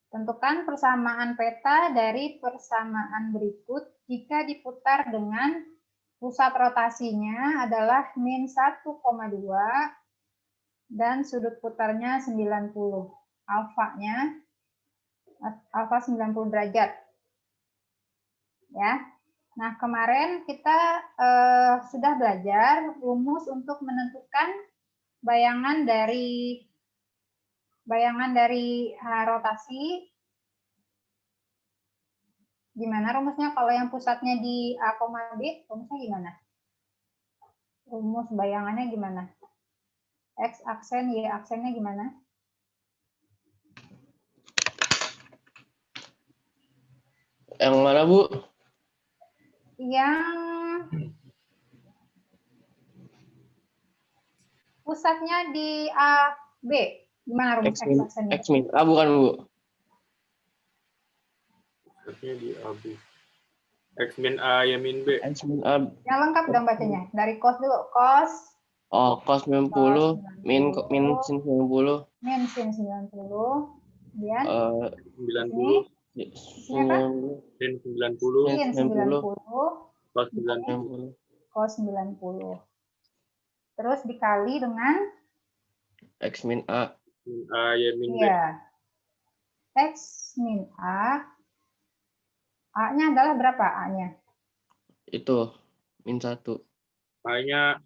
Tentukan persamaan peta dari persamaan berikut jika diputar dengan pusat rotasinya adalah min 1,2 dan sudut putarnya 90. Alfanya alfa 90 derajat. Ya. Nah, kemarin kita sudah belajar rumus untuk menentukan bayangan dari rotasi. Gimana rumusnya kalau yang pusatnya di A, B, rumusnya gimana? Rumus bayangannya gimana? X aksen, Y aksennya gimana? Yang mana, Bu? Yang pusatnya di A, B. Gimana rumus X aksennya? X min A bukan, Bu? Pusatnya di AB. X min A, Y min B. X min A. Yang lengkap dong bacanya. Dari cos dulu. Cos. Oh, cos 90, min sin 90. Min sin 90. Kemudian 90. ini apa? Sin 90. Sin 90. Cos 90. Cos 90. Terus dikali dengan X min A. Min A, Y min B. iya. X min A. A-nya adalah berapa A-nya? Itu min 1. A-nya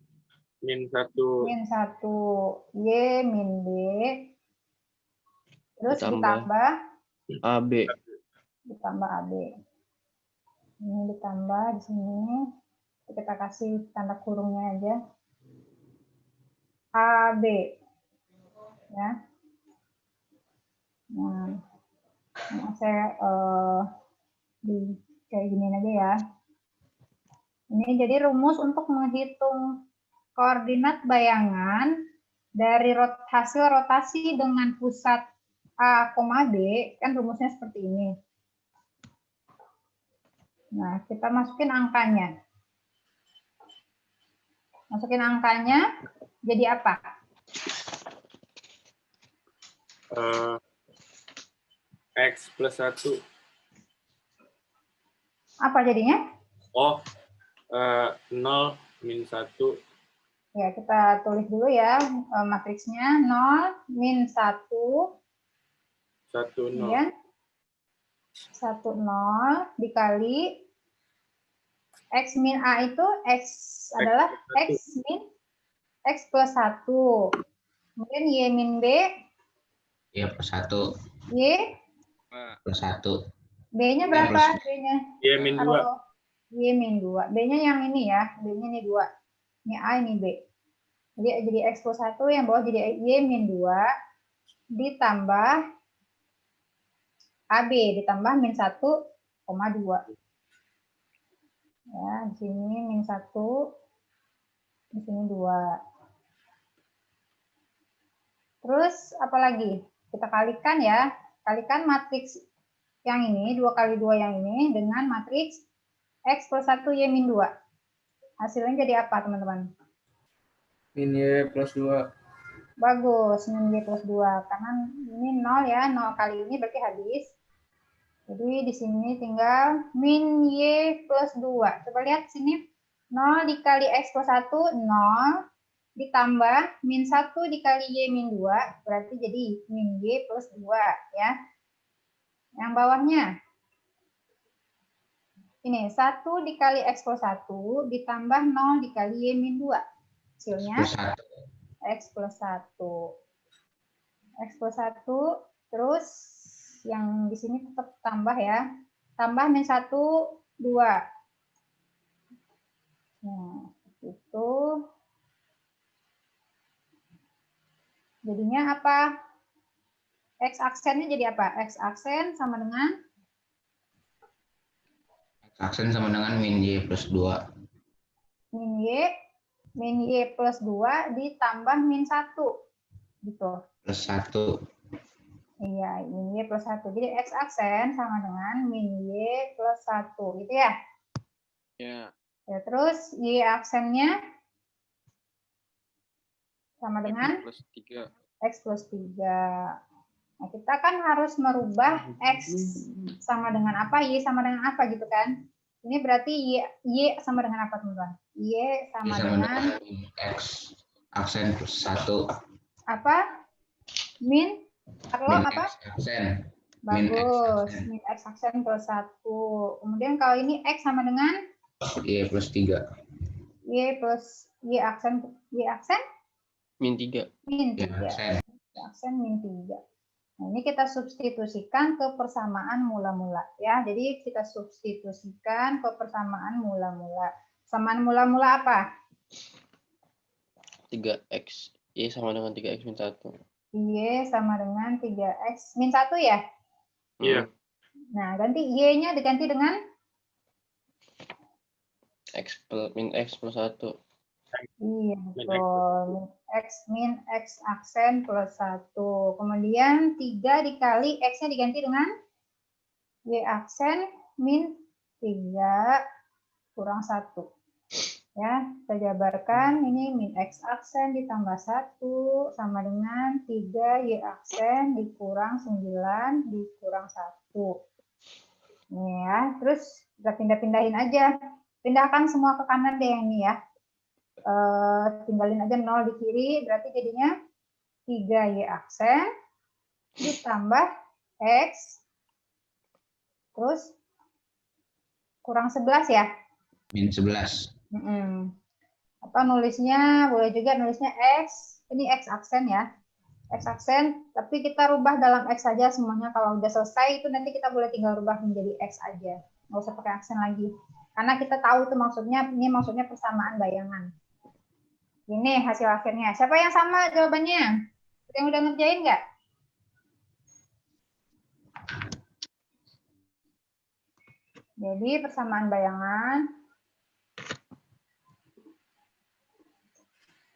min 1. Min 1. Y min B. Terus ditambah AB. Ditambah AB. Ini ditambah di sini. Kita kasih tanda kurungnya aja. AB. Ya. Nah, saya di kayak gini aja ya. Ini jadi rumus untuk menghitung koordinat bayangan dari hasil rotasi dengan pusat A, B, kan rumusnya seperti ini. Nah, kita masukin angkanya. Masukin angkanya jadi apa? X plus 1. Apa jadinya? Oh, 0 min 1. Ya, kita tulis dulu ya matriksnya. 0, min 1. 1, 0. Kemudian 1, 0 dikali X min A itu X adalah X min X plus 1. Kemudian Y min B. Y plus 1. Y plus 1. B-nya berapa? B-nya? Y min 2. Y min 2. B-nya yang ini ya. B-nya ini 2. Ini A, ini B. Jadi X plus 1 yang bawah jadi Y min 2 ditambah AB ditambah min 1,2. Ya, di sini min 1, di sini 2. Terus apa lagi? Kita kalikan ya. Kalikan matriks yang ini, 2 kali 2 yang ini dengan matriks X plus 1 Y min 2. Hasilnya jadi apa, teman-teman? Min Y plus 2. Bagus, min Y plus 2. Karena ini 0 ya, 0 kali ini berarti habis. Jadi di sini tinggal min Y plus 2. Coba lihat sini. 0 dikali X plus 1, 0. Ditambah min 1 dikali Y min 2. Berarti jadi min Y plus 2 ya. Yang bawahnya. Ini 1 dikali X plus 1 ditambah 0 dikali Y min 2. Hasilnya X plus 1. X plus 1. Terus yang di sini tetap tambah ya. Tambah min 1, 2. Nah, itu. Jadinya apa? X aksennya jadi apa? X aksen sama dengan? X aksen sama dengan min Y plus 2. Min Y plus 2 ditambah min 1. Gitu. Plus 1. Iya, min Y plus 1. Jadi X aksen sama dengan min Y plus 1. Gitu ya? Ya. Ya, terus Y aksennya sama dengan? X plus 3. X plus 3. Nah, kita kan harus merubah X sama dengan apa, Y sama dengan apa gitu kan. Ini berarti Y sama dengan apa teman-teman? Y sama dengan X aksen plus 1. apa? Min atau Min apa? X aksen. Min X Bagus. aksen. Min X aksen plus 1. Kemudian kalau ini X sama dengan Y plus 3. Y plus Y aksen Min 3. min Y 3. aksen. Y aksen min 3. Nah, ini kita substitusikan ke persamaan mula-mula ya. Jadi kita substitusikan ke persamaan mula-mula. Persamaan mula-mula apa? 3x. Y sama dengan 3x min 1. Y sama dengan 3x min 1 ya? Iya. Nah, ganti Y-nya diganti dengan Min x plus 1. iya, betul. Min X aksen plus 1. Kemudian 3 dikali X-nya diganti dengan Y aksen min 3 kurang 1. Ya, kita jabarkan ini min X aksen ditambah 1 sama dengan 3 Y aksen dikurang 9 dikurang 1. Nih ya, terus kita pindah-pindahin aja. Pindahkan semua ke kanan deh yang ini ya. Tinggalin aja 0 di kiri, berarti jadinya 3Y aksen ditambah X terus kurang 11 ya? Min 11. Atau nulisnya, boleh juga nulisnya X, ini X aksen ya. X aksen, tapi kita rubah dalam X saja semuanya. Kalau udah selesai itu nanti kita boleh tinggal rubah menjadi X aja. Nggak usah pakai aksen lagi. Karena kita tahu itu maksudnya, ini maksudnya persamaan bayangan. Ini hasil akhirnya. Siapa yang sama jawabannya? Yang udah ngerjain nggak? Jadi persamaan bayangan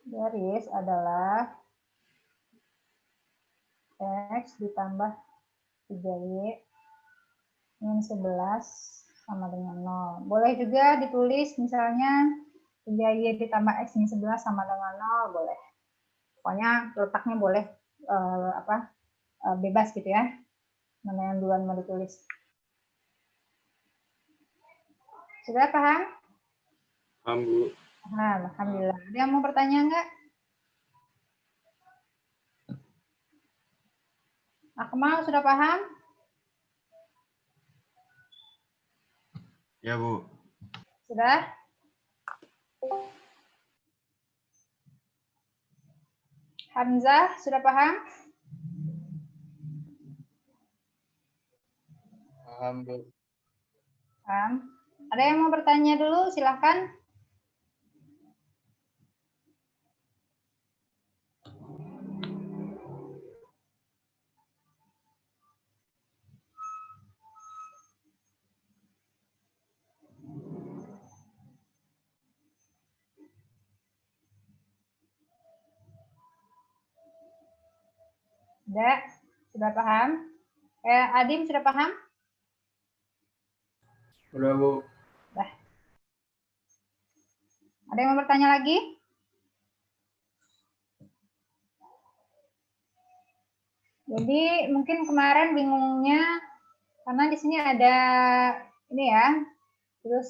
garis adalah X ditambah 3Y min 11 sama dengan 0. Boleh juga ditulis misalnya 3Y ditambah X min 11 sama dengan 0, boleh. Pokoknya letaknya boleh bebas gitu ya. Mana yang duluan mau ditulis. Sudah paham? Paham, Bu. Nah, alhamdulillah. Ada yang mau bertanya enggak? Akmal sudah paham? Ya, Bu. Sudah? Hamzah sudah paham? Paham, Bu. Paham. Ada yang mau bertanya dulu? Silahkan. Sudah paham? Adim sudah paham? Udah, Bu. Dah. Ada yang mau bertanya lagi? Jadi mungkin kemarin bingungnya karena di sini ada ini ya, terus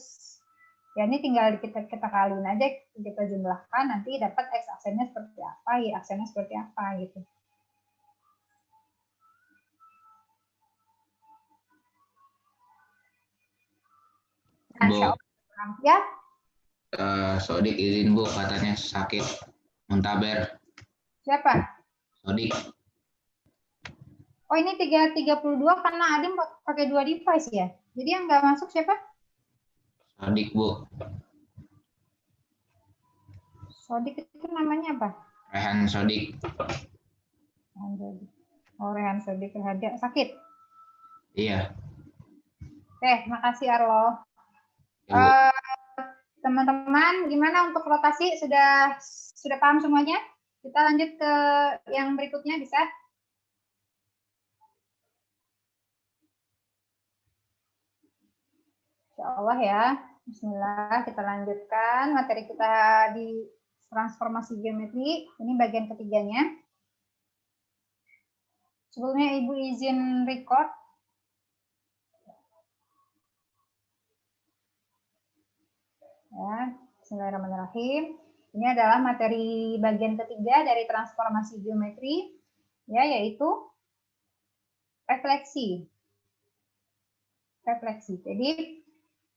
ya ini tinggal kita kaliin aja, kita jumlahkan nanti dapat X aksennya seperti apa, Y aksennya seperti apa gitu. Bu, ya. Sodik izin Bu, katanya sakit muntaber. Siapa? Sodik. Oh ini 332 karena Adim pakai 2 device ya. Jadi yang nggak masuk siapa? Sodik Bu. Sodik itu namanya apa? Rehan Sodik. Oh Rehan Sodik ada sakit. Iya. Oke, makasih Arlo. Teman-teman, gimana untuk rotasi? Sudah paham semuanya? Kita lanjut ke yang berikutnya bisa? Insya Allah ya. Bismillah, kita lanjutkan materi kita di transformasi geometri. Ini bagian ketiganya. Sebelumnya Ibu izin record. Ya, bismillahirrahmanirrahim. Ini adalah materi bagian ketiga dari transformasi geometri, ya, yaitu refleksi. Refleksi. Jadi,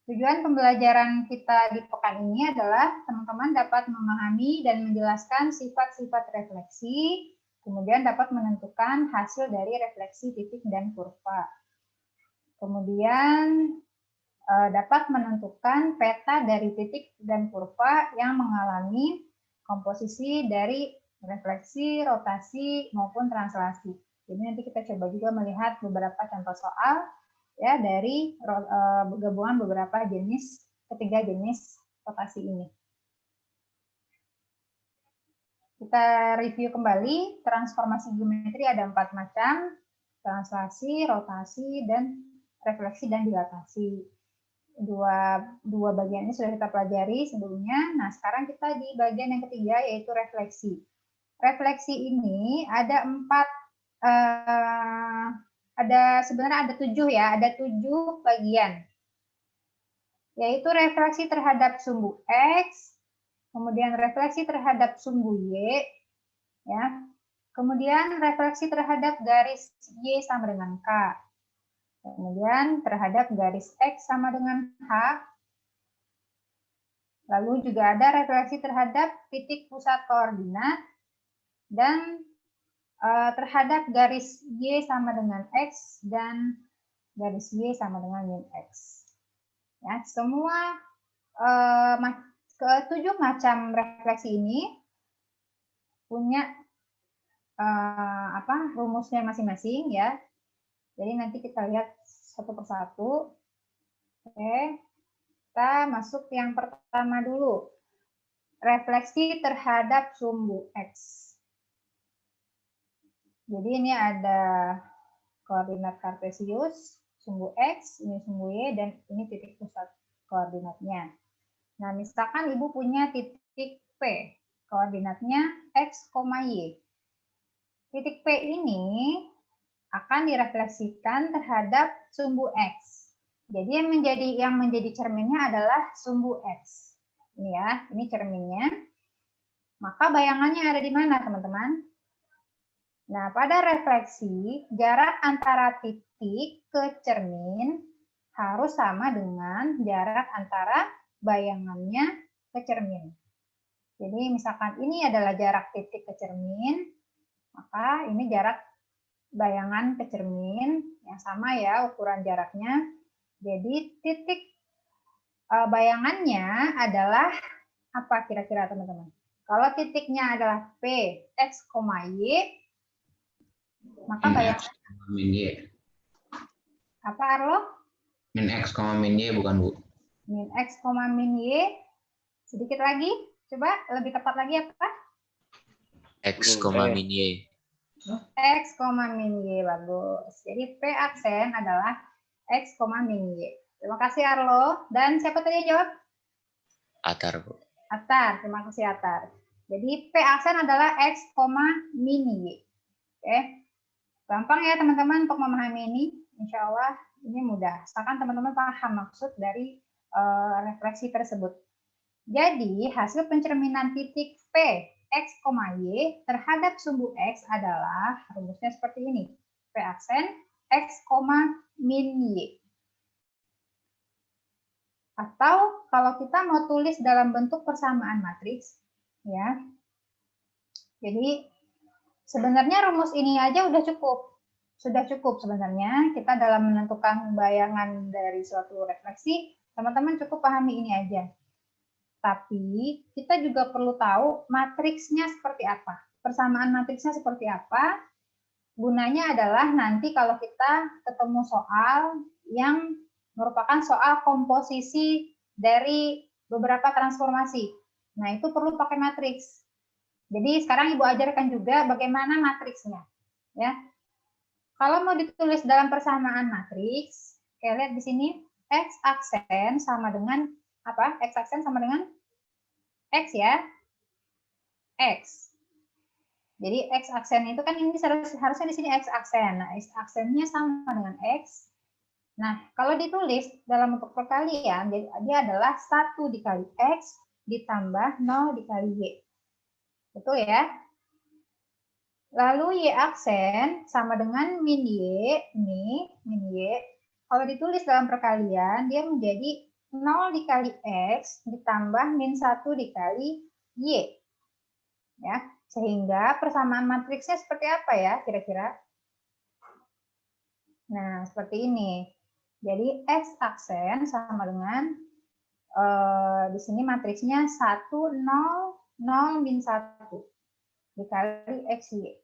tujuan pembelajaran kita di pekan ini adalah teman-teman dapat memahami dan menjelaskan sifat-sifat refleksi, kemudian dapat menentukan hasil dari refleksi titik dan kurva. Kemudian dapat menentukan peta dari titik dan kurva yang mengalami komposisi dari refleksi, rotasi, maupun translasi. Jadi nanti kita coba juga melihat beberapa contoh soal ya dari gabungan beberapa jenis, ketiga jenis rotasi ini. Kita review kembali, transformasi geometri ada 4 macam, translasi, rotasi, dan refleksi dan dilatasi. Dua bagian ini sudah kita pelajari sebelumnya. Nah, sekarang kita di bagian yang ketiga, yaitu refleksi. Refleksi ini ada 7 ya, ada 7 bagian. Yaitu refleksi terhadap sumbu X, kemudian refleksi terhadap sumbu Y, ya. Kemudian refleksi terhadap garis Y sama dengan K. Kemudian terhadap garis X sama dengan H. Lalu juga ada refleksi terhadap titik pusat koordinat dan terhadap garis Y sama dengan X dan garis Y sama dengan min X. Ya, semua ke-7 macam refleksi ini punya rumusnya masing-masing ya. Jadi nanti kita lihat satu persatu. Oke, kita masuk yang pertama dulu. Refleksi terhadap sumbu X. Jadi ini ada koordinat kartesius, sumbu X, ini sumbu Y, dan ini titik pusat koordinatnya. Nah, misalkan Ibu punya titik P, koordinatnya X, Y. Titik P ini akan direfleksikan terhadap sumbu X. Jadi yang menjadi cerminnya adalah sumbu X. Ini ya, ini cerminnya. Maka bayangannya ada di mana, teman-teman? Nah, pada refleksi, jarak antara titik ke cermin harus sama dengan jarak antara bayangannya ke cermin. Jadi misalkan ini adalah jarak titik ke cermin, maka ini jarak bayangan ke cermin yang sama ya ukuran jaraknya. Jadi titik bayangannya adalah apa kira-kira teman-teman? Kalau titiknya adalah P, X, Y, maka bayangan min Y. apa Arlo? Min X, min Y bukan Bu? Min X, min Y. Sedikit lagi, coba lebih tepat lagi apa? X, min Y. X, min Y, bagus. Jadi P aksen adalah X, min Y. Terima kasih Arlo. Dan siapa tadi yang jawab? Atar, Bu. Atar, terima kasih Atar. Jadi P aksen adalah X, min Y. Oke, gampang ya teman-teman untuk memahami ini. Insya Allah ini mudah. Asalkan teman-teman paham maksud dari refleksi tersebut. Jadi hasil pencerminan titik P, X, Y terhadap sumbu X adalah rumusnya seperti ini. P aksen X, min Y. Atau kalau kita mau tulis dalam bentuk persamaan matriks, ya. Jadi sebenarnya rumus ini aja udah cukup. Sudah cukup sebenarnya kita dalam menentukan bayangan dari suatu refleksi, teman-teman cukup pahami ini aja. Tapi kita juga perlu tahu matriksnya seperti apa. Persamaan matriksnya seperti apa. Gunanya adalah nanti kalau kita ketemu soal yang merupakan soal komposisi dari beberapa transformasi. Nah, itu perlu pakai matriks. Jadi sekarang Ibu ajarkan juga bagaimana matriksnya. Ya. Kalau mau ditulis dalam persamaan matriks, kayak lihat di sini, X aksen sama dengan apa? X aksen sama dengan X ya. X. Jadi X aksen itu kan ini harusnya di sini X aksen. Nah, X aksennya sama dengan X. Nah, kalau ditulis dalam bentuk perkalian, dia adalah 1 dikali X ditambah 0 dikali Y. Betul ya? Lalu Y aksen sama dengan min Y, ini min Y. Kalau ditulis dalam perkalian, dia menjadi 0 dikali X ditambah min 1 dikali Y. Ya, sehingga persamaan matriksnya seperti apa ya kira-kira? Nah, seperti ini. Jadi X aksen sama dengan di sini matriksnya 1, 0, 0, min 1 dikali XY.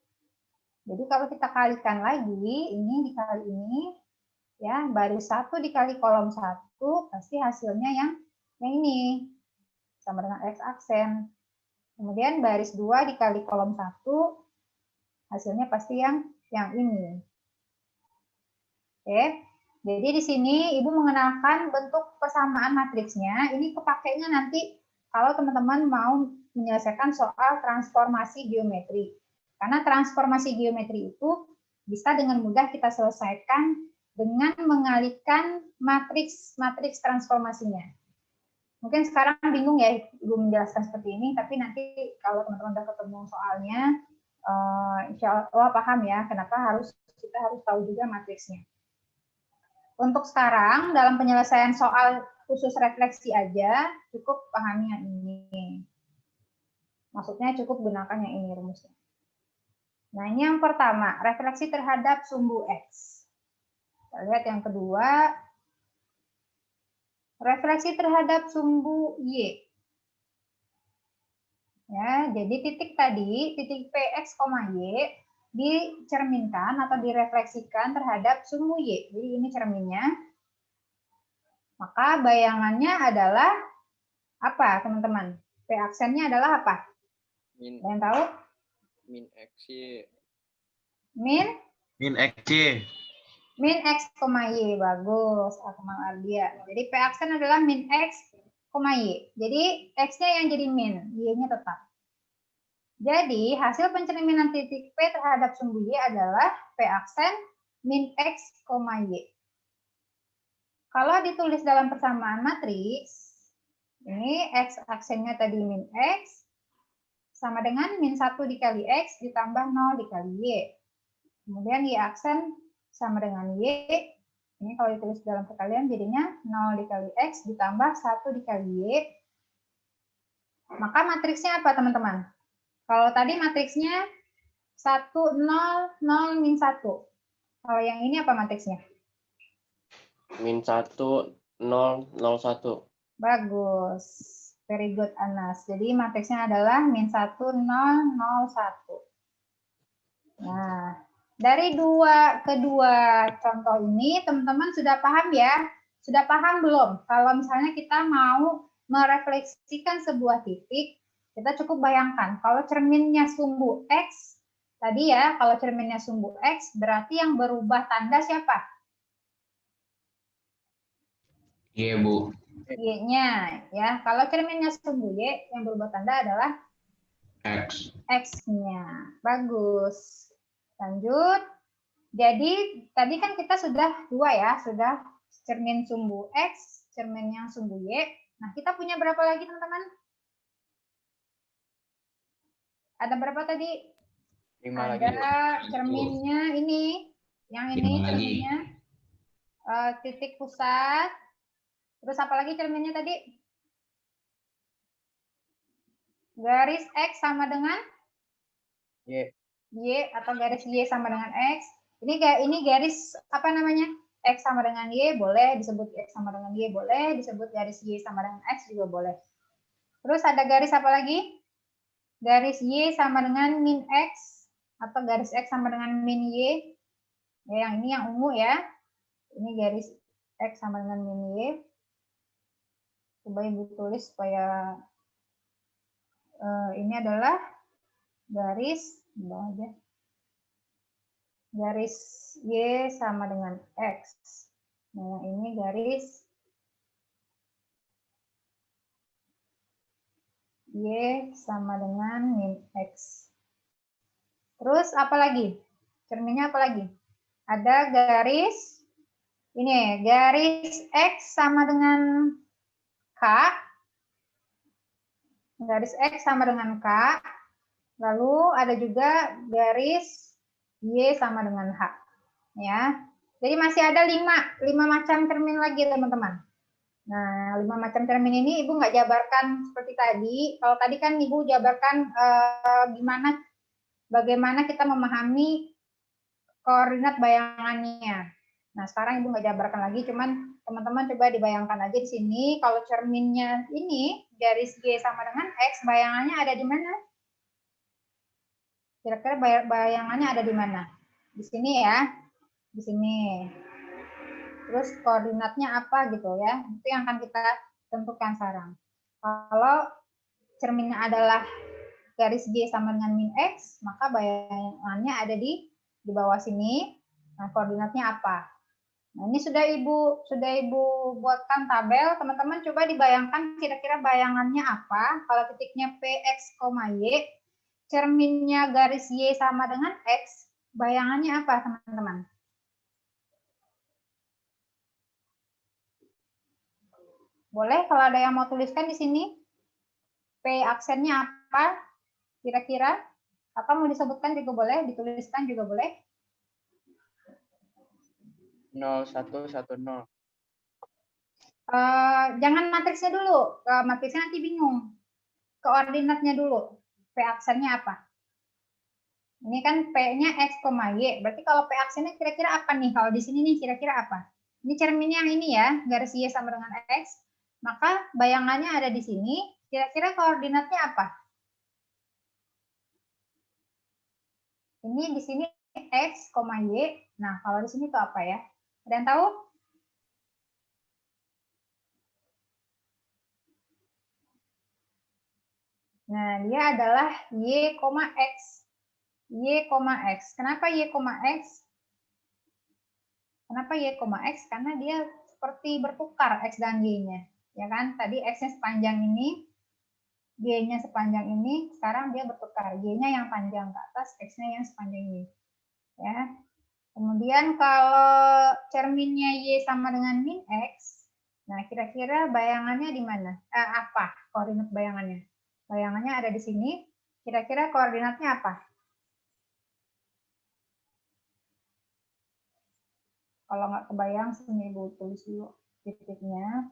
Jadi kalau kita kalikan lagi, ini dikali ini, ya baris 1 dikali kolom 1, pasti hasilnya yang ini, sama dengan X aksen. Kemudian baris 2 dikali kolom 1, hasilnya pasti yang ini. Oke, jadi di sini Ibu mengenalkan bentuk persamaan matriksnya. Ini kepakainya nanti kalau teman-teman mau menyelesaikan soal transformasi geometri. Karena transformasi geometri itu bisa dengan mudah kita selesaikan dengan mengalihkan matriks transformasinya. Mungkin sekarang bingung ya Ibu menjelaskan seperti ini, tapi nanti kalau teman-teman udah ketemu soalnya, insya Allah paham ya kenapa kita harus tahu juga matriksnya. Untuk sekarang dalam penyelesaian soal khusus refleksi aja cukup pahami yang ini. Maksudnya cukup gunakan yang ini rumusnya. Nah ini yang pertama, refleksi terhadap sumbu X. Kita lihat yang kedua, refleksi terhadap sumbu Y. Ya, jadi titik tadi, titik Px, Y, dicerminkan atau direfleksikan terhadap sumbu Y. Jadi ini cerminnya. Maka bayangannya adalah apa, teman-teman? P aksennya adalah apa? Min Ada yang tahu? min XY. Min XY. Min X, Y. Bagus, Akmal Ardia. Jadi P aksen adalah min X, Y. Jadi X-nya yang jadi min, Y-nya tetap. Jadi hasil pencerminan titik P terhadap sumbu Y adalah P aksen min X, Y. Kalau ditulis dalam persamaan matriks, ini X aksennya tadi min X, sama dengan min 1 dikali X ditambah 0 dikali Y. Kemudian Y aksen sama dengan Y, ini kalau ditulis dalam perkalian jadinya 0 dikali X ditambah 1 dikali Y. Maka matriksnya apa teman-teman? Kalau tadi matriksnya 1, 0, 0, min 1. Kalau yang ini apa matriksnya? Min 1, 0, 0, 1. Bagus. Very good, Anas. Jadi matriksnya adalah min 1, 0, 0, 1. Nah, dari kedua contoh ini, teman-teman sudah paham ya? Sudah paham belum? Kalau misalnya kita mau merefleksikan sebuah titik, kita cukup bayangkan, kalau cerminnya sumbu X, tadi ya, kalau cerminnya sumbu X, berarti yang berubah tanda siapa? Iya, Bu. Y-nya, ya. Kalau cerminnya sumbu Y, yang berubah tanda adalah X. X-nya. Bagus. Lanjut. Jadi, tadi kan kita sudah dua ya, sudah cermin sumbu X, cermin yang sumbu Y. Nah, kita punya berapa lagi, teman-teman? Ada berapa tadi? 5 ada lagi. cerminnya ini. Yang ini 5 lagi. cerminnya titik pusat. Terus apa lagi cerminnya tadi? Garis X sama dengan Y. Y atau garis Y sama dengan X. Ini garis apa namanya? X sama dengan Y boleh disebut X sama dengan Y boleh, disebut garis Y sama dengan X juga boleh. Terus ada garis apa lagi? Garis Y sama dengan min X atau garis X sama dengan min Y. Ya, yang ini yang ungu ya. Ini garis X sama dengan min Y. Coba Ibu tulis supaya ini adalah garis di bawah aja. Garis Y sama dengan X. Nah, yang ini garis Y sama dengan min X. Terus apa lagi? Cerminnya apa lagi? Ada garis, ini garis X sama dengan K. Garis X sama dengan K. Lalu ada juga garis Y sama dengan H. Ya. Jadi masih ada 5 macam cermin lagi, teman-teman. Nah, 5 macam cermin ini Ibu nggak jabarkan seperti tadi. Kalau tadi kan Ibu jabarkan bagaimana kita memahami koordinat bayangannya. Nah, sekarang Ibu nggak jabarkan lagi, cuman teman-teman coba dibayangkan aja di sini. Kalau cerminnya ini, garis G sama dengan X, bayangannya ada di mana? Kira-kira bayangannya ada di mana? Di sini ya, di sini. Terus koordinatnya apa gitu ya? Itu yang akan kita tentukan sekarang. Kalau cerminnya adalah garis G sama dengan min X, maka bayangannya ada di bawah sini. Nah, koordinatnya apa? Nah, ini sudah Ibu buatkan tabel. Teman-teman coba dibayangkan kira-kira bayangannya apa? Kalau titiknya PX, Y, cerminnya garis Y sama dengan X, bayangannya apa, teman-teman? Boleh kalau ada yang mau tuliskan di sini. P aksennya apa? Kira-kira? Atau mau disebutkan juga boleh, dituliskan juga boleh. 0110. Jangan matriksnya dulu. Matriksnya nanti bingung. Koordinatnya dulu. P aksennya apa? Ini kan P-nya X, Y. Berarti kalau P aksennya kira-kira apa nih? Kalau di sini nih kira-kira apa? Ini cerminnya yang ini ya, garis Y sama dengan X. Maka bayangannya ada di sini. Kira-kira koordinatnya apa? Ini di sini X, Y. Nah, kalau di sini itu apa ya? Ada yang tahu? Nah, dia adalah Y, X. Y, X. Kenapa Y, X? Kenapa Y, X? Karena dia seperti bertukar X dan Y-nya. Ya kan? Tadi X-nya sepanjang ini, Y-nya sepanjang ini, sekarang dia bertukar. Y-nya yang panjang ke atas, X-nya yang sepanjang ini. Ya. Kemudian kalau cerminnya Y sama dengan min X, nah kira-kira bayangannya di mana? Apa koordinat bayangannya? Bayangannya ada di sini. Kira-kira koordinatnya apa? Kalau nggak kebayang, sini Ibu tulis dulu titiknya.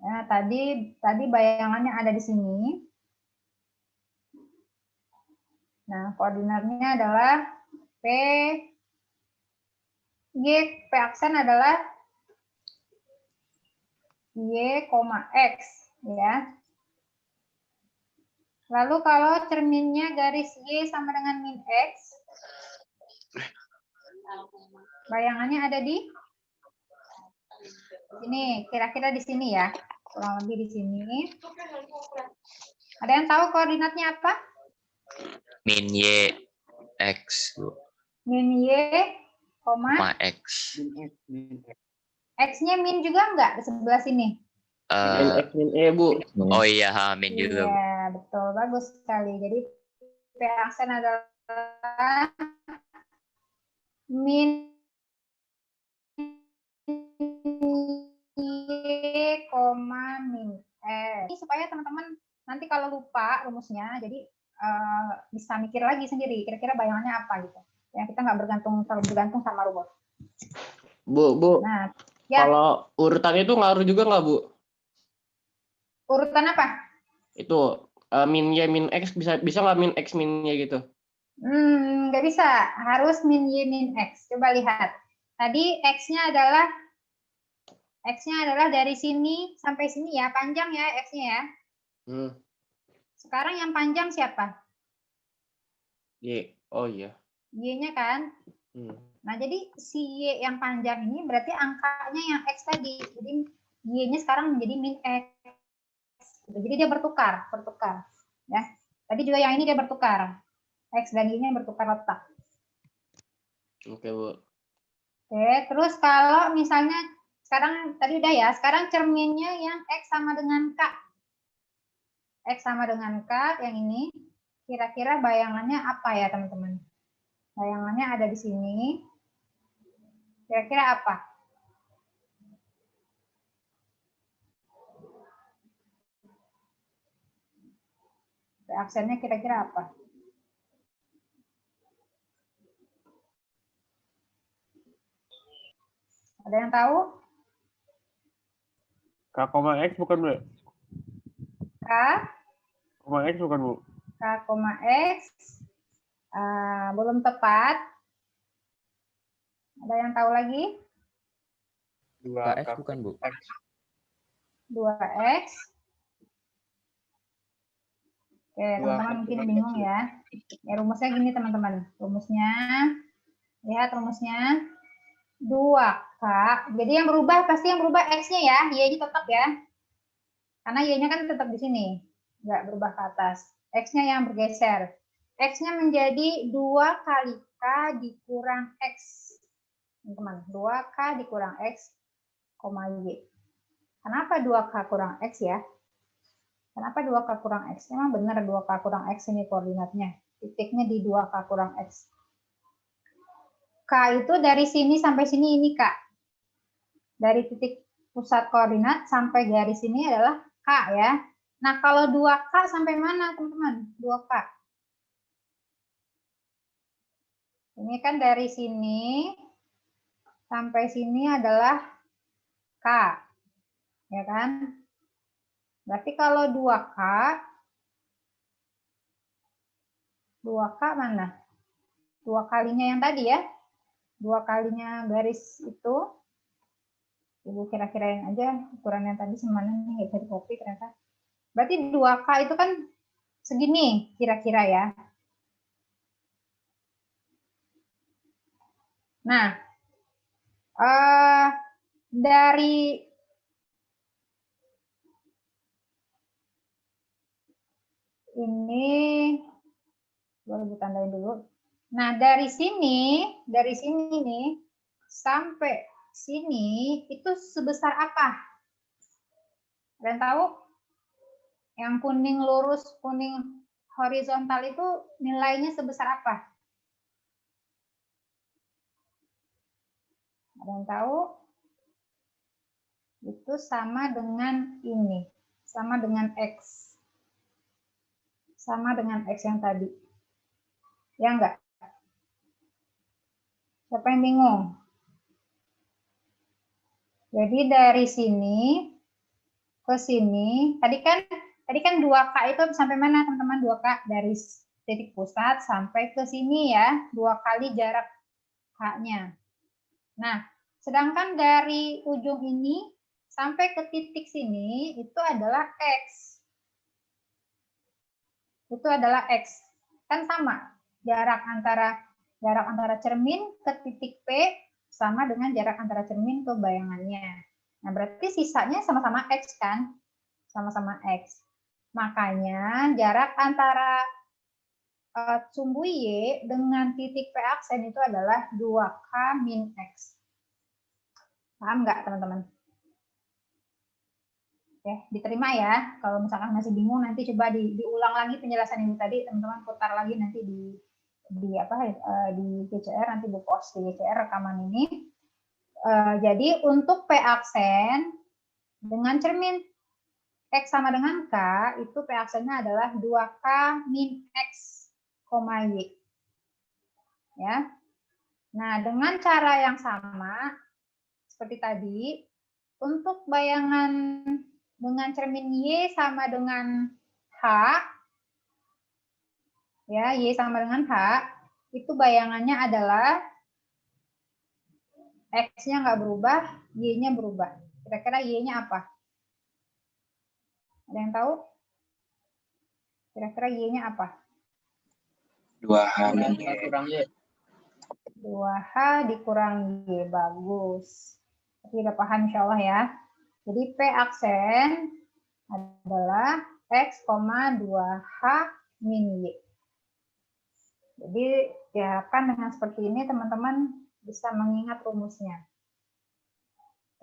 Nah, tadi bayangannya ada di sini. Nah, koordinatnya adalah P, Y, P aksen adalah Y, X, ya. Lalu kalau cerminnya garis Y sama dengan min X, bayangannya ada di sini, kira-kira di sini ya, kurang lebih di sini. Ada yang tahu koordinatnya apa? Min Y X, Bu. Min Y, X. X-nya min juga enggak di sebelah sini? Min X, min E, Bu. Oh iya, min juga, Bu. Iya, betul. Bagus sekali. Jadi P aksen adalah min Y, min X. Ini supaya teman-teman nanti kalau lupa rumusnya, jadi bisa mikir lagi sendiri. Kira-kira bayangannya apa gitu. Ya, kita nggak terlalu bergantung sama rumus. Bu. Nah, ya. Kalau urutan itu ngaruh juga nggak, Bu? Urutan apa? Itu min Y, min X bisa nggak min X, min Y gitu? Nggak bisa. Harus min Y, min X. Coba lihat. Tadi X-nya adalah dari sini sampai sini ya, panjang ya X-nya ya. Sekarang yang panjang siapa? Y. Oh iya. Y-nya kan. Nah, jadi si Y yang panjang ini berarti angkanya yang X tadi. Jadi Y-nya sekarang menjadi min X. Jadi dia bertukar. Ya. Tadi juga yang ini dia bertukar. X dan Y-nya bertukar letak. Oke, Bu. Oke, terus kalau misalnya sekarang tadi udah ya, sekarang cerminnya yang X sama dengan K. X sama dengan K, yang ini, kira-kira bayangannya apa ya teman-teman? Bayangannya ada di sini. Kira-kira apa? Aksennya kira-kira apa? Ada yang tahu? K, X bukan, Bu? K, X bukan, Bu? K, X. Belum tepat. Ada yang tahu lagi? 2 KX bukan, Bu? X. 2X. Oke, teman-teman mungkin bingung ya. Ya, rumusnya gini, teman-teman. Rumusnya, lihat rumusnya. 2K. Jadi yang berubah, pasti yang berubah X-nya ya. Y-nya tetap ya. Karena Y-nya kan tetap di sini. Nggak berubah ke atas. X-nya yang bergeser. X-nya menjadi 2 kali K dikurang X. Teman-teman, 2K dikurang X, Y. Kenapa 2K kurang X ya? Kenapa 2K kurang X? Memang benar 2K kurang X ini koordinatnya. Titiknya di 2K kurang X. K itu dari sini sampai sini ini K. Dari titik pusat koordinat sampai garis ini adalah K ya. Nah, kalau 2K sampai mana teman-teman? 2K. Ini kan dari sini sampai sini adalah K. Ya kan? Berarti kalau 2K, 2K mana? 2 kalinya yang tadi ya. 2 kalinya garis itu. Ibu kira-kirain aja ukuran yang tadi semana nih, nggak bisa di-copy ternyata. Berarti 2K itu kan segini kira-kira ya. Nah, dari ini, boleh ditandain dulu. Nah, dari sini nih, sampai sini, itu sebesar apa? Ada yang tahu? Yang kuning lurus, kuning horizontal itu nilainya sebesar apa? Ada yang tahu? Itu sama dengan ini. Sama dengan X. Sama dengan X yang tadi. Ya enggak? Siapa yang bingung? Jadi dari sini ke sini, tadi kan 2K itu sampai mana teman-teman? 2K dari titik pusat sampai ke sini ya, 2 kali jarak K-nya. Nah, sedangkan dari ujung ini sampai ke titik sini itu adalah X. Itu adalah X. Kan sama, jarak antara cermin ke titik P sama dengan jarak antara cermin ke bayangannya. Nah, berarti sisanya sama-sama X kan? Sama-sama X. Makanya jarak antara sumbu Y dengan titik P aksen itu adalah 2K min X. Paham nggak, teman-teman? Oke, diterima ya. Kalau misalkan masih bingung, nanti coba diulang lagi penjelasan ini tadi, teman-teman putar lagi nanti di GCR, nanti Bu post di GCR rekaman ini. Jadi untuk P aksen dengan cermin X sama dengan K, itu P aksennya adalah 2K min X, Y. Ya. Nah, dengan cara yang sama, seperti tadi, untuk bayangan dengan cermin Y sama dengan H, ya, Y sama dengan H, itu bayangannya adalah X-nya nggak berubah, Y-nya berubah. Kira-kira Y-nya apa? Ada yang tahu? Kira-kira Y-nya apa? 2H min Y. Kurang Y. 2H dikurang Y. Bagus. Tapi udah paham insya Allah ya. Jadi P aksen adalah X, 2H min Y. Jadi diharapkan dengan seperti ini teman-teman bisa mengingat rumusnya.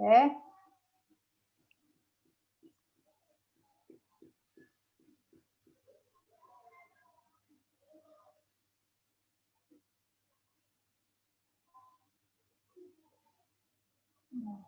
Oke. Mohon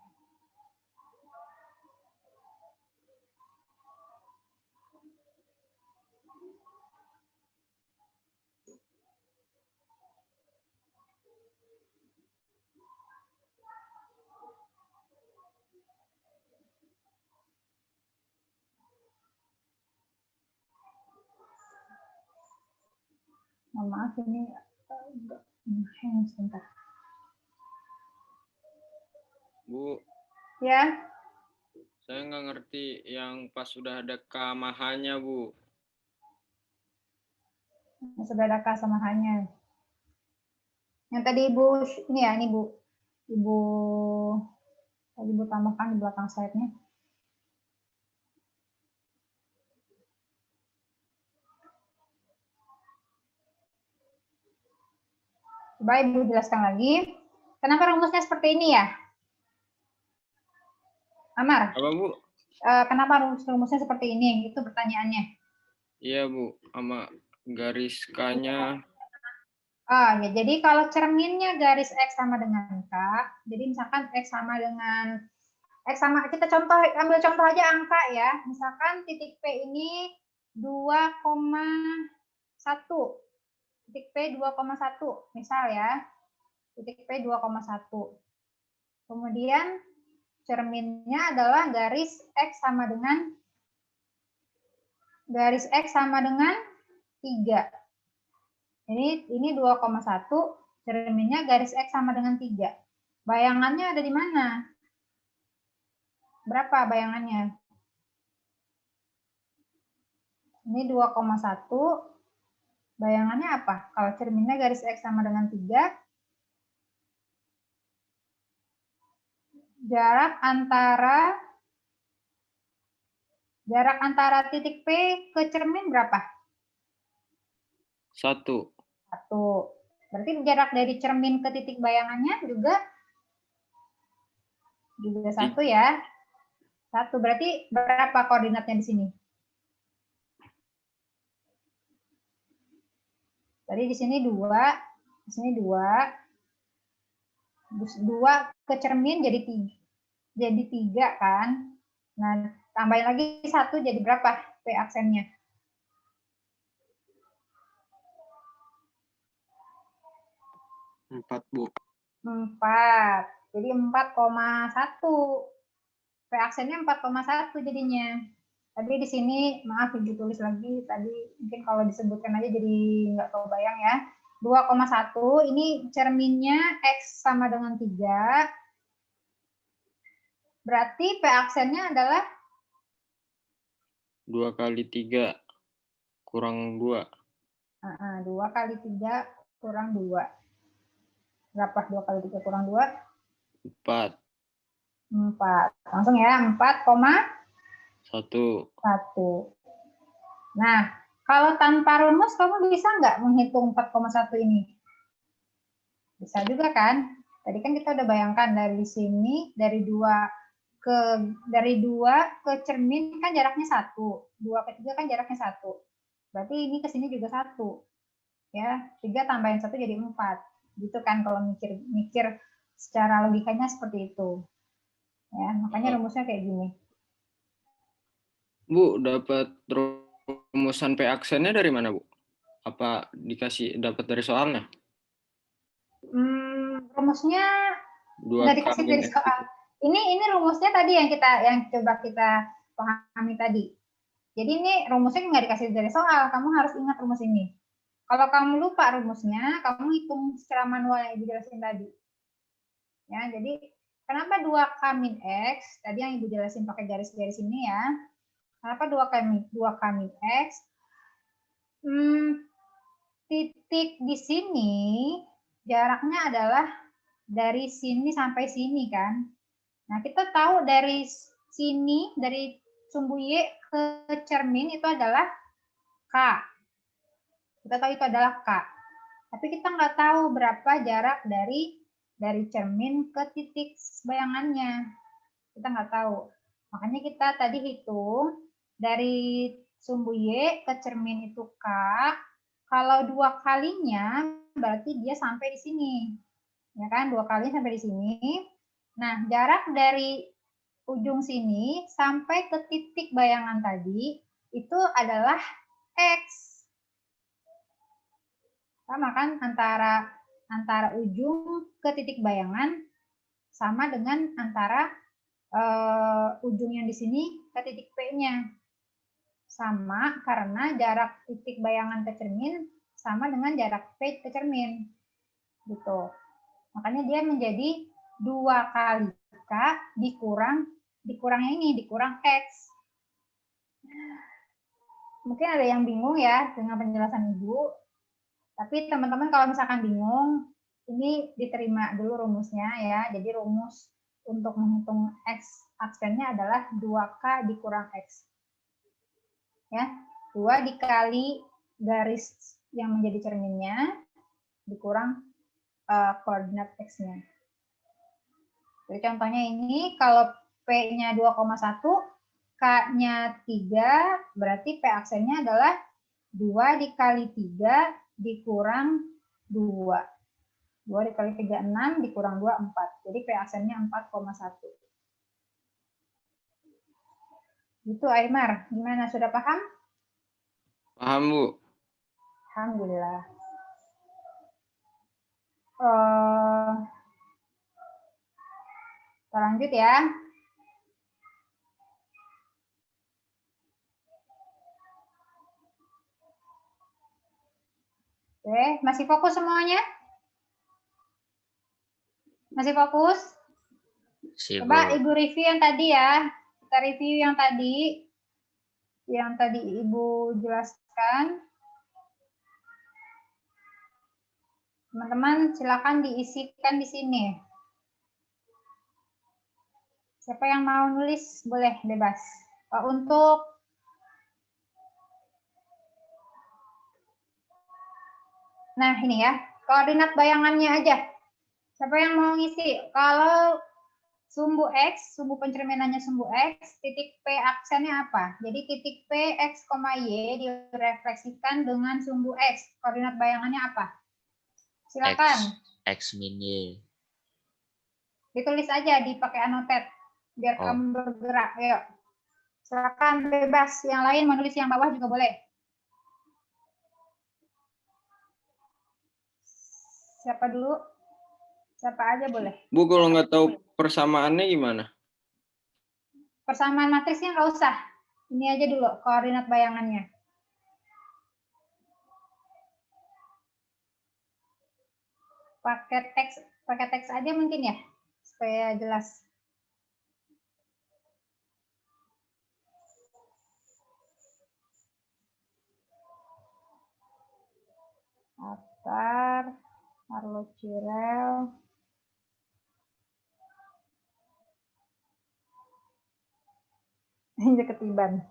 maaf ini hang sebentar. Bu, Ya, saya nggak ngerti yang pas sudah ada kamahanya, Bu. sudah ada K sama H-nya. Yang tadi Ibu, ini ya, ini Bu. Tadi Ibu tambahkan di belakang slide-nya. Coba Ibu jelaskan lagi. Kenapa rumusnya seperti ini ya? Amar, Apa, Bu? kenapa rumusnya seperti ini? Itu pertanyaannya. Iya, Bu. Sama garis K-nya. Ya, jadi kalau cerminnya garis X sama dengan K, jadi misalkan X sama dengan kita ambil contoh aja angka ya. Misalkan titik P ini 2,1. Titik P 2,1 misal ya. Titik P 2,1. Kemudian cerminnya adalah garis X sama dengan 3. Ini 2,1, cerminnya garis X sama dengan 3. Bayangannya ada di mana? Berapa bayangannya? Ini 2,1. Bayangannya apa? Kalau cerminnya garis X sama dengan 3, jarak antara titik P ke cermin berapa? 1. 1. Berarti jarak dari cermin ke titik bayangannya juga 1 ya. 1. Berarti berapa koordinatnya di sini? Tadi di sini 2, di sini 2. 2 ke cermin jadi 3 kan. Nah, tambahin lagi 1 jadi berapa P aksennya? 4, Bu. 4. Jadi 4,1. P aksennya 4,1 jadinya. Tadi di sini, maaf Ibu tulis lagi, tadi mungkin kalau disebutkan aja jadi nggak kebayang ya. 2,1, ini cerminnya X sama dengan 3. Berarti P aksennya adalah 2 kali 3 kurang 2. 2 kali 3 kurang 2. Berapa 2 kali 3 kurang 2? 4. 4. Langsung ya, 4,1. 1. Nah, kalau tanpa rumus kamu bisa nggak menghitung 4,1 ini? Bisa juga kan? Tadi kan kita udah bayangkan dari sini, dari 2 ke cermin kan jaraknya 1. 2 ke 3 kan jaraknya 1. Berarti ini ke sini juga 1. Ya, 3 tambahin 1 jadi 4. Gitu kan kalau mikir secara logikanya seperti itu. Ya, makanya rumusnya kayak gini. Bu, dapat rumusan P aksennya dari mana, Bu? Apa dapat dari soalnya? Rumusnya 2 nggak dikasih kali dari soal. Ini rumusnya tadi yang coba kita pahami tadi. Jadi ini rumusnya nggak dikasih dari soal. Kamu harus ingat rumus ini. Kalau kamu lupa rumusnya, kamu hitung secara manual yang Ibu jelasin tadi. Ya, jadi kenapa 2K min X? Tadi yang Ibu jelasin pakai garis-garis ini ya. Kenapa 2K min X? Titik di sini jaraknya adalah dari sini sampai sini kan. Nah, kita tahu dari sini, dari sumbu Y ke cermin itu adalah K. Kita tahu itu adalah K. Tapi kita nggak tahu berapa jarak dari cermin ke titik bayangannya. Kita nggak tahu. Makanya kita tadi hitung dari sumbu Y ke cermin itu K. Kalau 2 kalinya berarti dia sampai di sini. Ya kan? 2 kali sampai di sini. Nah, jarak dari ujung sini sampai ke titik bayangan tadi itu adalah X. Sama kan antara ujung ke titik bayangan sama dengan antara ujung yang di sini ke titik P-nya. Sama karena jarak titik bayangan ke cermin sama dengan jarak P ke cermin. Gitu. Makanya dia menjadi 2 kali K dikurang ini, dikurang X. Mungkin ada yang bingung ya dengan penjelasan Ibu. Tapi teman-teman kalau misalkan bingung, ini diterima dulu rumusnya ya. Jadi rumus untuk menghitung X aksennya adalah 2K dikurang X. Ya, 2 dikali garis yang menjadi cerminnya dikurang koordinat X-nya. Jadi contohnya ini kalau P-nya 2,1, K-nya 3, berarti P aksennya adalah 2 dikali 3 dikurang 2. 2 dikali 3, 6, dikurang 2, 4. Jadi P aksennya 4,1. Gitu Aymar, gimana? Sudah paham? Paham, Bu. Alhamdulillah. Kita lanjut ya. Oke, masih fokus semuanya? Masih fokus? Coba Ibu review yang tadi ya. Kita review yang tadi. Yang tadi Ibu jelaskan. Teman-teman silakan diisikan di sini. Siapa yang mau nulis boleh bebas. Untuk nah ini ya, koordinat bayangannya aja. Siapa yang mau ngisi? Kalau sumbu X, sumbu pencerminannya sumbu X, titik P aksennya apa? Jadi titik P, X, Y direfleksikan dengan sumbu X. Koordinat bayangannya apa? Silakan. X min Y. Ditulis aja, dipakai anotet. Biar kamu bergerak. Ayo. Silakan bebas. Yang lain menulis yang bawah juga boleh. Siapa dulu? Siapa aja boleh. Bu, kalau nggak tahu persamaannya gimana? Persamaan matrisnya nggak usah. Ini aja dulu, koordinat bayangannya. Pakai teks aja mungkin ya, supaya jelas. Atar, Carlo Cirel. Ini ketiban.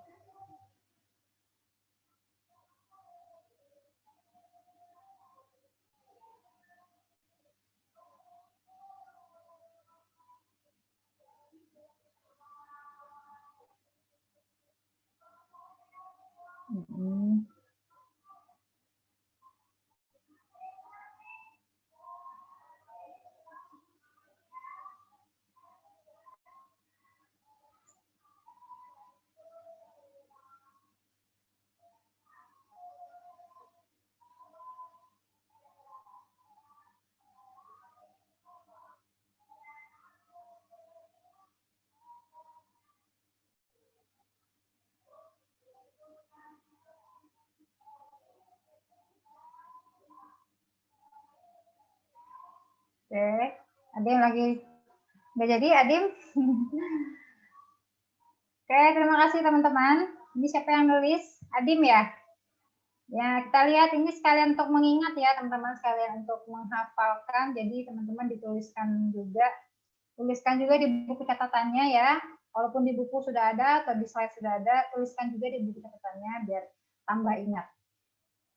Oke, Adim lagi nggak jadi, Adim? Oke, terima kasih teman-teman. Ini siapa yang nulis? Adim ya? Ya, kita lihat ini sekalian untuk mengingat ya, teman-teman, sekalian untuk menghafalkan. Jadi teman-teman dituliskan juga. Tuliskan juga di buku catatannya ya. Walaupun di buku sudah ada atau di slide sudah ada, tuliskan juga di buku catatannya biar tambah ingat.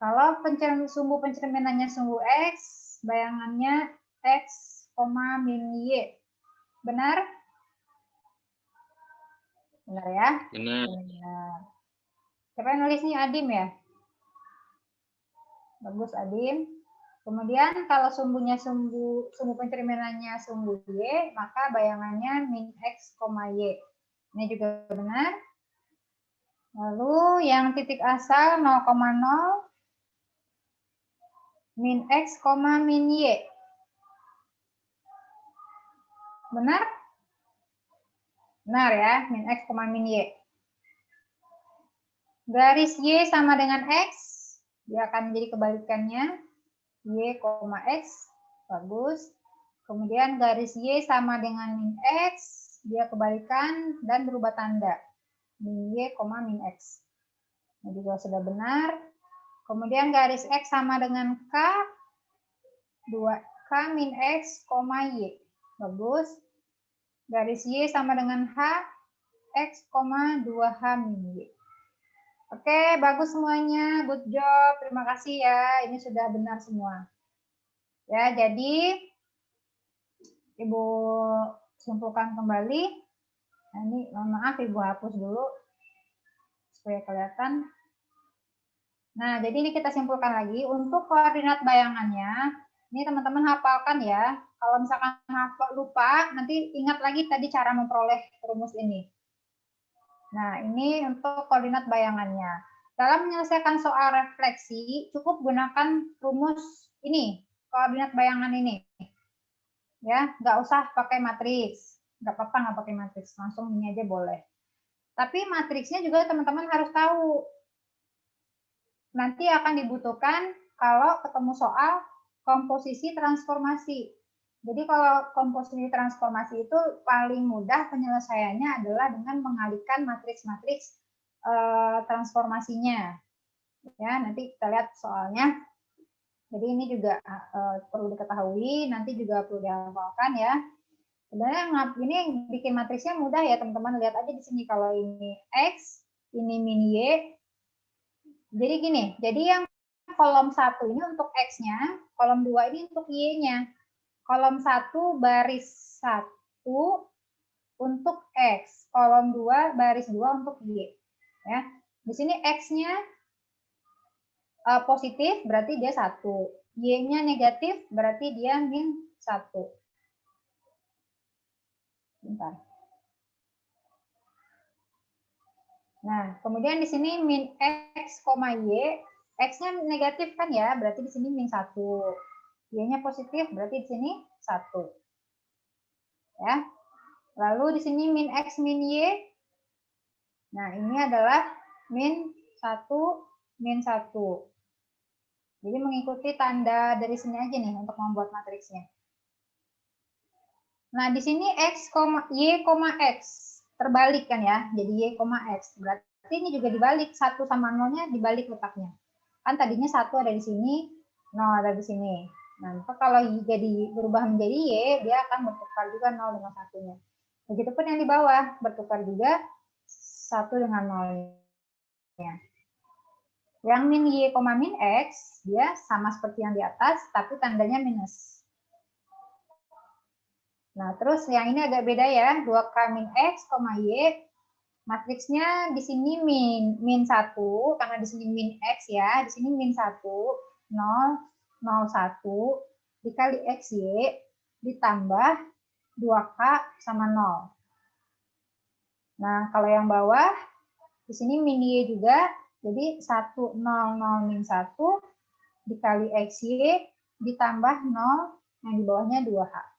Kalau sumbu pencerminannya sumbu X, bayangannya X, min Y. Benar? Benar ya? Benar. Benar. Siapa yang nulis nih? Adim ya? Bagus, Adim. Kemudian kalau sumbu pencerminannya sumbu Y, maka bayangannya min X, Y. Ini juga benar. Lalu yang titik asal 0,0 min X, min Y. Benar? Benar ya, min X, min Y. Garis Y sama dengan X, dia akan menjadi kebalikannya. Y, X, bagus. Kemudian garis Y sama dengan min X, dia kebalikan dan berubah tanda. Min Y, min X. Ini juga sudah benar. Kemudian garis X sama dengan K, 2K min X, Y. Bagus. Garis Y sama dengan H, X, 2H min Y. Oke, bagus semuanya. Good job. Terima kasih ya. Ini sudah benar semua. Ya, jadi Ibu simpulkan kembali. Nah, ini mohon maaf Ibu hapus dulu supaya kelihatan. Nah, jadi ini kita simpulkan lagi. Untuk koordinat bayangannya, ini teman-teman hafalkan ya. Kalau misalkan lupa, nanti ingat lagi tadi cara memperoleh rumus ini. Nah, ini untuk koordinat bayangannya. Dalam menyelesaikan soal refleksi, cukup gunakan rumus ini, koordinat bayangan ini. Ya, nggak usah pakai matriks. Nggak apa-apa nggak pakai matriks, langsung ini aja boleh. Tapi matriksnya juga teman-teman harus tahu. Nanti akan dibutuhkan kalau ketemu soal komposisi transformasi. Jadi kalau komposisi transformasi itu paling mudah penyelesaiannya adalah dengan mengalihkan matriks-matriks transformasinya. Ya, nanti kita lihat soalnya. Jadi ini juga perlu diketahui, nanti juga perlu dihafalkan ya. Sebenarnya ini bikin matriksnya mudah ya teman-teman. Lihat aja di sini kalau ini X, ini min Y. Jadi gini, jadi yang kolom 1 ini untuk X-nya, kolom 2 ini untuk Y-nya. Kolom 1 baris 1 untuk X, kolom 2 baris 2 untuk Y. Ya. Di sini X-nya positif berarti dia 1. Y-nya negatif berarti dia min 1. Bentar. Nah, kemudian di sini min X, Y, X-nya negatif kan ya, berarti di sini min 1. Y-nya positif, berarti di sini 1. Ya. Lalu di sini min X, min Y. Nah, ini adalah min 1, min 1. Jadi mengikuti tanda dari sini aja nih untuk membuat matriksnya. Nah, di sini X, Y, X. Terbalik kan ya, jadi Y, X. Berarti ini juga dibalik, 1 sama 0-nya dibalik letaknya. Kan tadinya 1 ada di sini, 0 ada di sini. Nah, kalau jadi berubah menjadi Y, dia akan bertukar juga 0 dengan 1-nya. Begitupun yang di bawah, bertukar juga 1 dengan 0-nya. Yang min Y, min X, dia sama seperti yang di atas, tapi tandanya minus. Nah, terus yang ini agak beda ya, 2K min X, Y, matriksnya di sini min 1, karena di sini min X ya, di sini min 1, 0, 0, 1, dikali XY, ditambah 2K sama 0. Nah, kalau yang bawah, di sini min Y juga, jadi 1, 0, 0, min 1, dikali XY, ditambah 0, yang di bawahnya 2H.